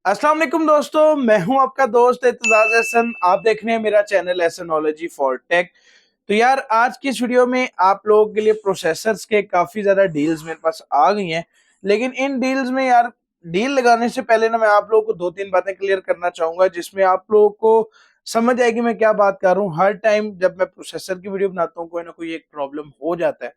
अस्सलाम वालेकुम दोस्तों, मैं हूं आपका दोस्त एतजाज एहसन। आप देख रहे हैं मेरा चैनल एहसनोलॉजी फॉर टेक। तो यार आज की इस वीडियो में आप लोगों के लिए प्रोसेसर्स के काफी ज्यादा डील्स मेरे पास आ गई हैं। लेकिन इन डील्स में यार डील लगाने से पहले ना मैं आप लोगों को दो तीन बातें क्लियर करना चाहूंगा जिसमें आप लोगों को समझ आएगी मैं क्या बात कर रहा हूँ। हर टाइम जब मैं प्रोसेसर की वीडियो बनाता हूँ कोई ना कोई एक प्रॉब्लम हो जाता है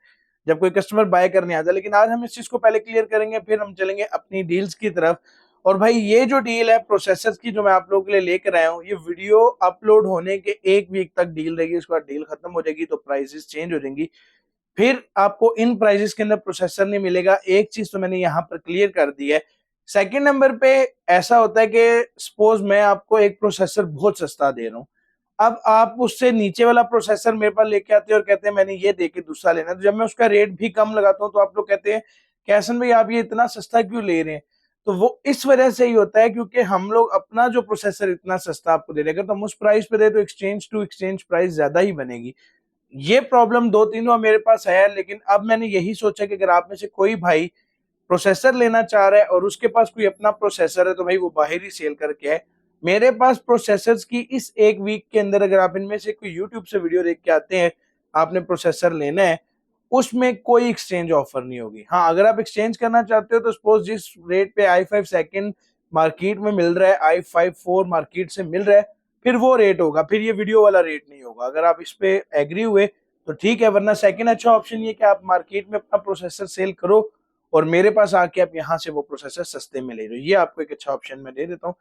जब कोई कस्टमर बाय करने आता है। लेकिन आज हम इस चीज को पहले क्लियर करेंगे, फिर हम चलेंगे अपनी डील्स की तरफ। और भाई ये जो डील है प्रोसेसर्स की जो मैं आप लोगों के लिए लेकर आया हूँ, ये वीडियो अपलोड होने के एक वीक तक डील रहेगी। उसके बाद डील खत्म हो जाएगी तो प्राइसेस चेंज हो जाएंगी। फिर आपको इन प्राइसेस के अंदर प्रोसेसर नहीं मिलेगा। एक चीज तो मैंने यहाँ पर क्लियर कर दी है। सेकंड नंबर पे ऐसा होता है कि सपोज मैं आपको एक प्रोसेसर बहुत सस्ता दे रहा हूँ, अब आप उससे नीचे वाला प्रोसेसर मेरे पास लेके आते हैं और कहते हैं मैंने ये दे के दूसरा लेना है। तो जब मैं उसका रेट भी कम लगाता हूँ तो आप लोग कहते हैं कैसन भाई आप ये इतना सस्ता क्यों ले रहे हैं। तो वो इस वजह से ही होता है क्योंकि हम लोग अपना जो प्रोसेसर इतना सस्ता आपको दे देगा तो हम उस प्राइस पे दे तो एक्सचेंज टू एक्सचेंज प्राइस ज्यादा ही बनेगी। ये प्रॉब्लम दो तीनों मेरे पास है। लेकिन अब मैंने यही सोचा कि अगर आप में से कोई भाई प्रोसेसर लेना चाह रहा है और उसके पास कोई अपना प्रोसेसर है तो भाई वो बाहर ही सेल करके है। मेरे पास प्रोसेसर्स की इस एक वीक के अंदर अगर आप इनमें से कोई यूट्यूब से वीडियो देख के आते हैं, आपने प्रोसेसर लेना है, उसमें कोई एक्सचेंज ऑफर नहीं होगी। हाँ, अगर आप एक्सचेंज करना चाहते हो तो सपोज जिस रेट पे i5 सेकंड मार्केट में मिल रहा है, i5 4 मार्केट से मिल रहा है, फिर वो रेट होगा, फिर ये वीडियो वाला रेट नहीं होगा। अगर आप इस पे एग्री हुए तो ठीक है, वरना सेकंड अच्छा ऑप्शन ये कि आप मार्केट में अपना प्रोसेसर सेल करो और मेरे पास आके आप यहाँ से वो प्रोसेसर सस्ते में ले लो। ये आपको एक अच्छा ऑप्शन मैं दे देता हूँ।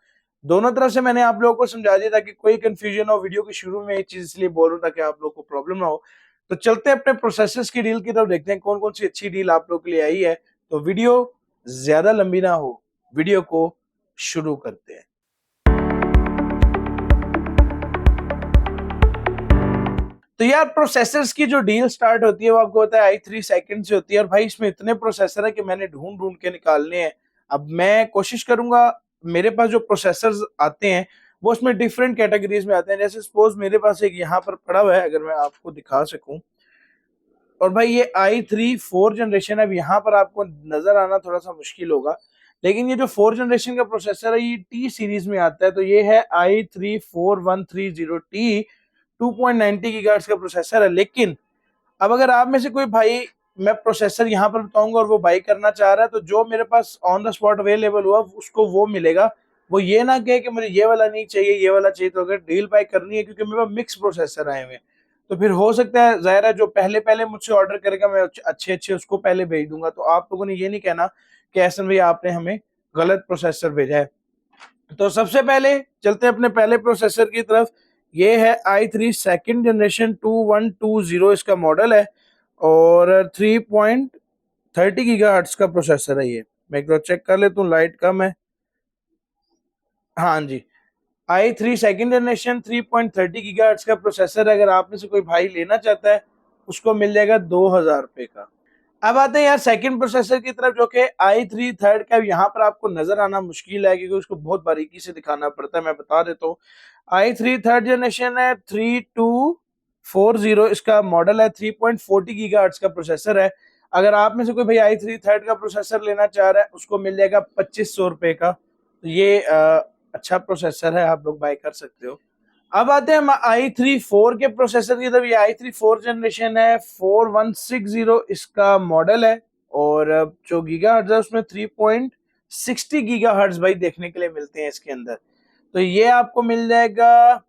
दोनों तरफ से मैंने आप लोगों को समझा दिया ताकि कोई कंफ्यूजन हो। वीडियो के शुरू में एक चीज इसलिए बोल रहा हूँ ताकि आप लोगों को प्रॉब्लम ना हो। तो चलते हैं अपने प्रोसेसर्स की डील की तरफ, देखते हैं कौन कौन सी अच्छी डील आप लोग के लिए आई है। तो वीडियो ज्यादा लंबी ना हो, वीडियो को शुरू करते हैं। तो यार प्रोसेसर्स की जो डील स्टार्ट होती है वो आपको पता है i3 सेकंड से होती है। और भाई इसमें इतने प्रोसेसर है कि मैंने ढूंढ ढूंढ के निकालने हैं। अब मैं कोशिश करूंगा, मेरे पास जो प्रोसेसर्स आते हैं वो उसमें डिफरेंट कैटेगरीज में आते हैं। जैसे सपोज मेरे पास एक यहाँ पर पड़ा हुआ है, अगर मैं आपको दिखा सकूं। और भाई ये i3 4 जनरेशन है। अब यहाँ पर आपको नजर आना थोड़ा सा मुश्किल होगा, लेकिन ये जो 4 जनरेशन का प्रोसेसर है ये टी सीरीज में आता है। तो ये है i3 4130T, 2.90 गीगाहर्ट्ज का प्रोसेसर है। लेकिन अब अगर आप में से कोई भाई, मैं प्रोसेसर यहाँ पर बताऊंगा और वो बाई करना चाह रहा है, तो जो मेरे pass on the spot available हुआ उसको वो मिलेगा। वो ये ना कहे कि मुझे ये वाला नहीं चाहिए ये वाला चाहिए। तो अगर डील बाई करनी है, क्योंकि मेरे पास मिक्स प्रोसेसर आए हुए हैं, तो फिर हो सकता है जाहिर है जो पहले पहले मुझसे ऑर्डर करेगा मैं अच्छे अच्छे उसको पहले भेज दूंगा। तो आप लोगों ने ये नहीं कहना कि ऐसा भाई आपने हमें गलत प्रोसेसर भेजा है। तो सबसे पहले चलते हैं अपने पहले प्रोसेसर की तरफ। ये है i3 सेकंड जनरेशन 2120 इसका मॉडल है और 3.30 गीगाहर्ट्ज का प्रोसेसर है। ये मैं एक बार चेक कर लेता हूँ, लाइट कम है। हाँ जी, i3 सेकंड जनरेशन 3.30 गीगाहर्ट्ज का प्रोसेसर। अगर आप में से कोई भाई लेना चाहता है उसको मिल जाएगा 2000 रुपए का। अब आते हैं यार सेकंड प्रोसेसर की तरफ, जो कि i3 थर्ड का। यहाँ पर आपको नजर आना मुश्किल है क्योंकि उसको बहुत बारीकी से दिखाना पड़ता है। मैं बता देता हूँ, i3 थर्ड जनरेशन है, 3240 इसका मॉडल है, 3.40 गीगाहर्ट्ज का प्रोसेसर है। अगर आप में से कोई भाई i3 थर्ड का प्रोसेसर लेना चाह रहा है उसको मिल जाएगा 2500 रुपए का। तो ये अच्छा प्रोसेसर है, आप लोग बाय कर सकते हो। अब आते हैं हम i3 4 के प्रोसेसर की तरफ। ये i3 4 जनरेशन है, 4160 इसका मॉडल है और जो गीगा हर्ट्ज है उसमें 3.60 गीगा हर्ट्ज भाई देखने के लिए मिलते हैं इसके अंदर। तो ये आपको मिल जाएगा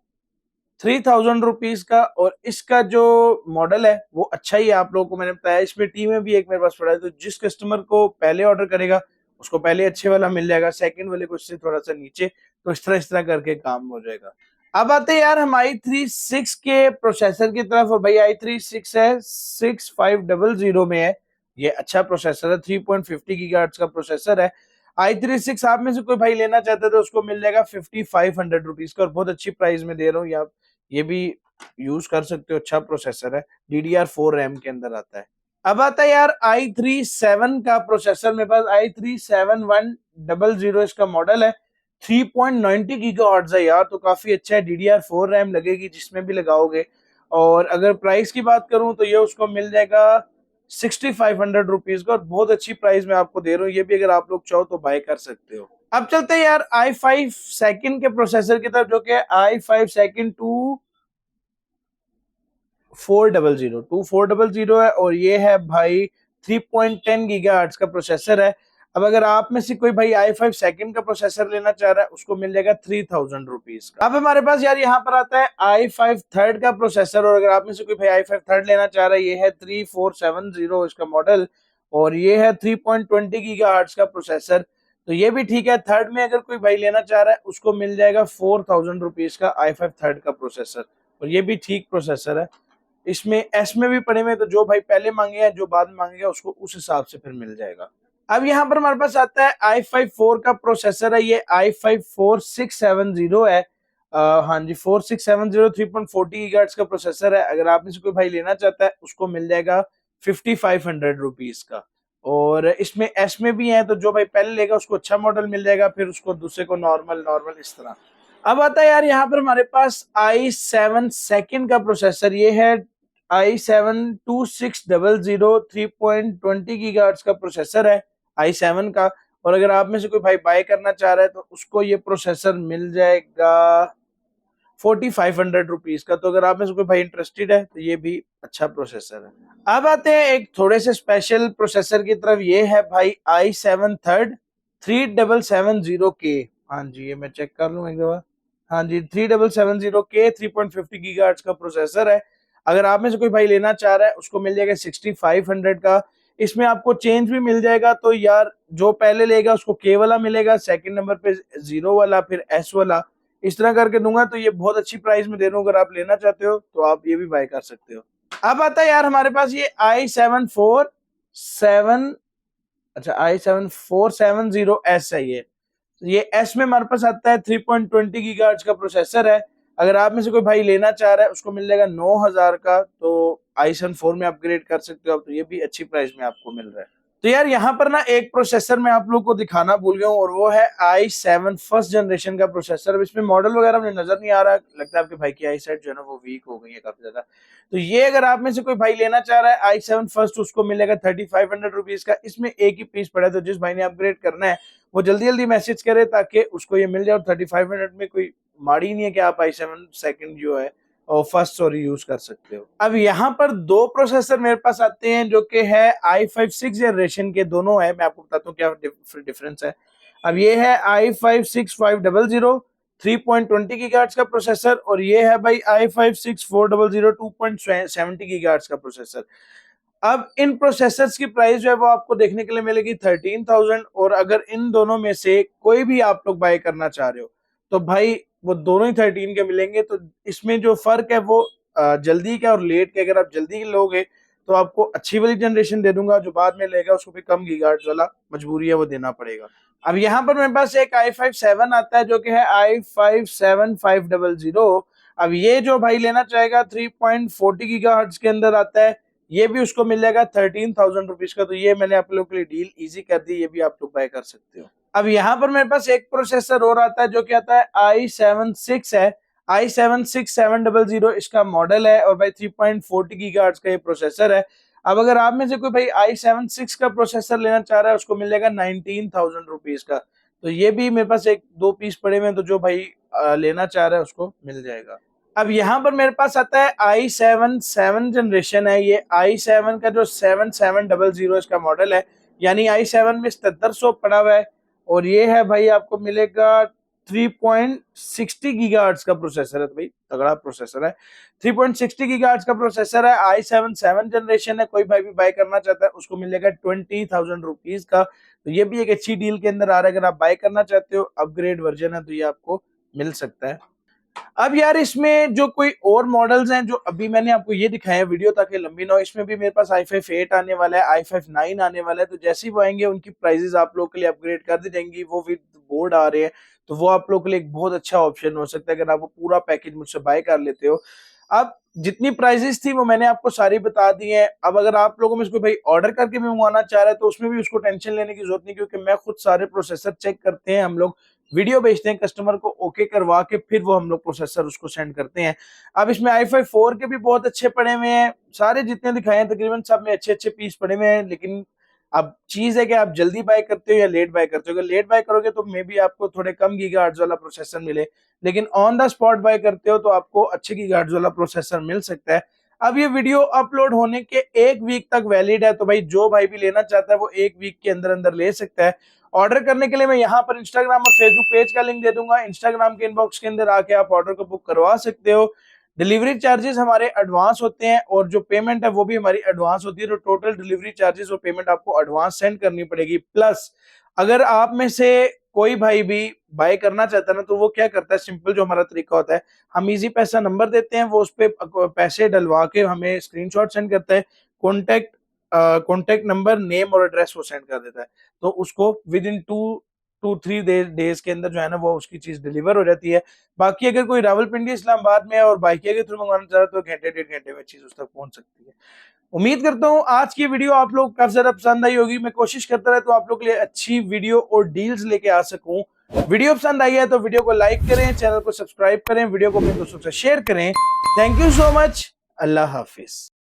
3000 रुपीज का। और इसका जो मॉडल है वो अच्छा ही है, आप लोगों को मैंने बताया। इसमें टी में भी एक मेरे पास पड़ा है, तो जिस कस्टमर को पहले ऑर्डर करेगा उसको पहले अच्छे वाला मिल जाएगा, सेकंड वाले को इससे थोड़ा सा नीचे। तो इस तरह करके काम हो जाएगा। अब आते हैं यार हम i3 6 के प्रोसेसर की तरफ। और भाई i3 6 है, 6500 में है। ये अच्छा प्रोसेसर है, 3.50 गीगाहर्ट्ज का प्रोसेसर है। i3 6 आप में से कोई भाई लेना चाहता है तो उसको मिल जाएगा 5500 रुपीज का, और बहुत अच्छी प्राइस में दे रहा हूँ। ये भी यूज कर सकते हो, अच्छा प्रोसेसर है, DDR4 रैम के अंदर आता है। अब आता है यार i3 7 का प्रोसेसर मेरे पास, i3 7100 इसका मॉडल है, 3.90 गीगाहर्ट्ज है यार। तो काफी अच्छा है, DDR4 रैम लगेगी जिसमें भी लगाओगे। और अगर प्राइस की बात करूं तो ये उसको मिल जाएगा 6500 रुपीज का, और बहुत अच्छी प्राइस में आपको दे रहा हूँ। ये भी अगर आप लोग चाहो तो बाय कर सकते हो। अब चलते हैं यार i5 सेकंड के प्रोसेसर की तरफ, जो कि i5 सेकंड 2400 है और ये है भाई 3.10 गीगाहर्ट्ज का प्रोसेसर है। अब अगर आप में से कोई भाई i5 सेकंड का प्रोसेसर लेना चाह रहा है, उसको मिल जाएगा 3000 रुपीज का। अब हमारे पास यार यहाँ पर आता है i5 थर्ड का प्रोसेसर, और अगर आप में से कोई भाई i5 थर्ड लेना चाह रहा है, ये है 3470 इसका मॉडल, और ये है 3.20 गीगाहर्ट्ज का प्रोसेसर। तो ये भी ठीक है। थर्ड में अगर कोई भाई लेना चाह रहा है, उसको मिल जाएगा 4000 रुपीज का i5 थर्ड का प्रोसेसर, और ये भी ठीक प्रोसेसर है। इसमें एस में भी पड़े हुए, तो जो भाई पहले मांगेगा, जो बाद में मांगेगा, उसको उस हिसाब से फिर मिल जाएगा। अब यहाँ पर हमारे पास आता है i5 4 का प्रोसेसर है, ये i5 4670 है। हाँ जी, 4670 3.40 गीगाहर्ट्ज का प्रोसेसर है। अगर आप में से कोई भाई लेना चाहता है, उसको मिल जाएगा 5500 रुपीज का। और इसमें एस में भी है, तो जो भाई पहले लेगा उसको अच्छा मॉडल मिल जाएगा, फिर उसको दूसरे को नॉर्मल नॉर्मल इस तरह। अब आता है यार यहाँ पर हमारे पास i7 सेकंड का प्रोसेसर, ये है i7 2600 3.20 गीगाहर्ट्ज का प्रोसेसर है i7 का। और अगर आप में से कोई भाई बाय करना चाह रहा है, तो उसको ये प्रोसेसर मिल जाएगा 4500 रुपीज का। तो अगर आप में से कोई भाई इंटरेस्टेड है, तो ये भी अच्छा प्रोसेसर है। अब आते हैं एक थोड़े से स्पेशल प्रोसेसर की तरफ, ये है भाई i7 थर्ड 3770K। हाँ जी, ये मैं चेक कर लूँ एक बार। हाँ जी, 3770K 3.50 गीगाहर्ट्ज का प्रोसेसर है। अगर आप में से कोई भाई लेना चाह रहा है, उसको मिल जाएगा 6500 का। इसमें आपको चेंज भी मिल जाएगा, तो यार जो पहले लेगा उसको के वाला मिलेगा, सेकंड नंबर पे 0 वाला, फिर एस वाला, इस तरह करके दूंगा। तो ये बहुत अच्छी प्राइस में दे रहा हूँ, अगर आप लेना चाहते हो तो आप ये भी बाय कर सकते हो। अब आता है यार हमारे पास ये i7 अच्छा i7 4770S है। ये एस में हमारे पास आता है 3.20 गीगाहर्ट्ज का प्रोसेसर है। अगर आप में से कोई भाई लेना चाह रहा है, उसको मिल जाएगा 9000 का। तो i7 4 में अपग्रेड कर सकते हो आप, तो ये भी अच्छी प्राइस में आपको मिल रहा है। तो यार यहाँ पर ना एक प्रोसेसर मैं आप लोग को दिखाना भूल गया हूँ, और वो है i7 फर्स्ट जनरेशन का प्रोसेसर। अब इसमें मॉडल वगैरह मुझे नजर नहीं आ रहा, लगता है आपके भाई की आई साइड जो है ना वो वीक हो गई है काफी ज्यादा। तो ये अगर आप में से कोई भाई लेना चाह रहा है i7 फर्स्ट, उसको मिलेगा 3500 रुपीज का। इसमें एक ही पीस पड़ा है, तो जिस भाई ने अपग्रेड करना है वो जल्दी जल्दी मैसेज करे, ताकि उसको ये मिल जाए। और 3500 में कोई माड़ी नहीं है कि आप i7 सेकंड जो है और फर्स्ट सॉरी यूज कर सकते हो। अब यहाँ पर दो प्रोसेसर मेरे पास आते हैं, जो कि है i5 6 जनरेशन के, दोनों है। मैं आपको बताता हूँ क्या डिफरेंस है। अब ये है i5 6500 3.20 गीगाहर्ट्ज का प्रोसेसर, और ये है भाई i5 6400 2.70 गीगाहर्ट्ज का प्रोसेसर। अब इन प्रोसेसर्स की प्राइस जो है वो आपको देखने के लिए मिलेगी 13,000। और अगर इन दोनों में से कोई भी आप लोग बाय करना चाह रहे हो, तो भाई वो दोनों ही 13 के मिलेंगे। तो इसमें जो फर्क है वो जल्दी का और लेट के। अगर आप जल्दी लोगे तो आपको अच्छी वाली जनरेशन दे दूंगा, जो बाद में लेगा उसको भी कम गीगाहर्ट्ज वाला मजबूरी है वो देना पड़ेगा। अब यहाँ पर मेरे पास एक i5 7 आता है, जो कि है i5 7500। अब ये जो भाई लेना चाहेगा 3.40 गीगाहर्ट्ज के अंदर आता है, ये भी उसको मिल जाएगा 13,000 रुपीज का। तो ये मैंने आप लोगों के लिए डील इजी कर दी, ये भी आप लोग बाय कर सकते हो। अब यहाँ पर मेरे पास एक प्रोसेसर और आता है, जो कि आता है i7 6 है। i7 6700 इसका मॉडल है, और भाई 3.40 गीगाहर्ट्ज का ये प्रोसेसर है। अब अगर आप में से कोई भाई i7 6 का प्रोसेसर लेना चाह रहा है, उसको मिल जाएगा 19,000 रुपीज का। तो ये भी मेरे पास एक दो पीस पड़े हुए हैं, तो जो भाई लेना चाह रहा है उसको मिल जाएगा। अब यहाँ पर मेरे पास आता है i7 7 जनरेशन है। ये i7 का जो 7700 इसका मॉडल है, यानी i7 में 7700 पड़ा हुआ है। और ये है भाई आपको मिलेगा 3.60 गीगाहर्ट्ज का प्रोसेसर है। तो भाई तगड़ा प्रोसेसर है, 3.60 गीगाहर्ट्ज का प्रोसेसर है। i7 7 जनरेशन है। कोई भाई भी बाय करना चाहता है, उसको मिलेगा 20,000 रुपीज का। तो ये भी एक अच्छी डील के अंदर आ रहा है। अगर आप बाय करना चाहते हो, अपग्रेड वर्जन है, तो ये आपको मिल सकता है। अब यार इसमें जो कोई और मॉडल्स हैं, जो अभी मैंने आपको ये दिखाया वीडियो ताकि लंबी ना हो, इसमें भी मेरे पास i5 8 आने वाला है, i5 9 आने वाला है। तो जैसे ही वो आएंगे, उनकी प्राइसेस आप लोग के लिए अपग्रेड कर दी जाएंगी। वो विद बोर्ड आ रहे हैं, तो वो आप लोग के लिए एक बहुत अच्छा ऑप्शन हो सकता है, अगर आप वो पूरा पैकेज मुझसे बाय कर लेते हो। अब जितनी प्राइसेस थी वो मैंने आपको सारी बता दी है। अब अगर आप लोगों में इसको भाई ऑर्डर करके भी मंगवाना चाह रहे हैं, तो उसमें भी उसको टेंशन लेने की जरूरत नहीं, क्योंकि मैं खुद सारे प्रोसेसर चेक करते हैं। हम लोग वीडियो भेजते हैं कस्टमर को, ओके करवा के फिर वो हम लोग प्रोसेसर उसको सेंड करते हैं। अब इसमें i5 4 के भी बहुत अच्छे पड़े हुए हैं, सारे जितने दिखाए हैं तकरीबन सब में अच्छे अच्छे पीस पड़े हुए हैं। लेकिन अब चीज है कि आप जल्दी बाय करते हो या लेट बाय करते हो। अगर लेट बाय करोगे तो मे बी आपको थोड़े कम गीगाहर्ट्ज वाला प्रोसेसर मिले, लेकिन ऑन द स्पॉट बाय करते हो तो आपको अच्छे गीगाहर्ट्ज वाला प्रोसेसर मिल सकता है। अब ये वीडियो अपलोड होने के 1 वीक तक वैलिड है, तो भाई जो भाई भी लेना चाहता है वो 1 वीक के अंदर अंदर ले सकता है। ऑर्डर करने के लिए मैं यहाँ पर इंस्टाग्राम और फेसबुक पेज का लिंक दे दूंगा। इंस्टाग्राम के इनबॉक्स के अंदर आके आप ऑर्डर को बुक करवा सकते हो। डिलीवरी चार्जेस हमारे एडवांस होते हैं और जो पेमेंट है वो भी हमारी एडवांस होती है। तो टोटल डिलीवरी चार्जेस और पेमेंट आपको एडवांस सेंड करनी पड़ेगी। प्लस अगर आप में से कोई भाई भी बाय करना चाहता है ना, तो वो क्या करता है, सिंपल जो हमारा तरीका होता है, हम इजी पैसा नंबर देते हैं, वो उस पर पैसे डलवा के हमें स्क्रीनशॉट सेंड करता है, कॉन्टेक्ट कॉन्टेक्ट नंबर, नेम और एड्रेस वो सेंड कर देता है। तो उसको विद इन 2 to 3 डेज के अंदर जो है ना वो उसकी चीज डिलीवर हो जाती है। बाकी अगर कोई रावलपिंडी इस्लामाबाद में है और बाइकिया के थ्रू मंगवाना चाह रहा है तो घंटे 1.5 घंटे में चीज उस तक पहुंच सकती है। उम्मीद करता हूँ आज की वीडियो आप लोग काफी ज्यादा पसंद आई होगी। मैं कोशिश करता रहता हूँ आप लोग के लिए अच्छी वीडियो और डील्स लेके आ सकूं। वीडियो पसंद आई है तो वीडियो को लाइक करें, चैनल को सब्सक्राइब करें, वीडियो को अपने दोस्तों से शेयर करें। Thank you so much. Allah Hafiz.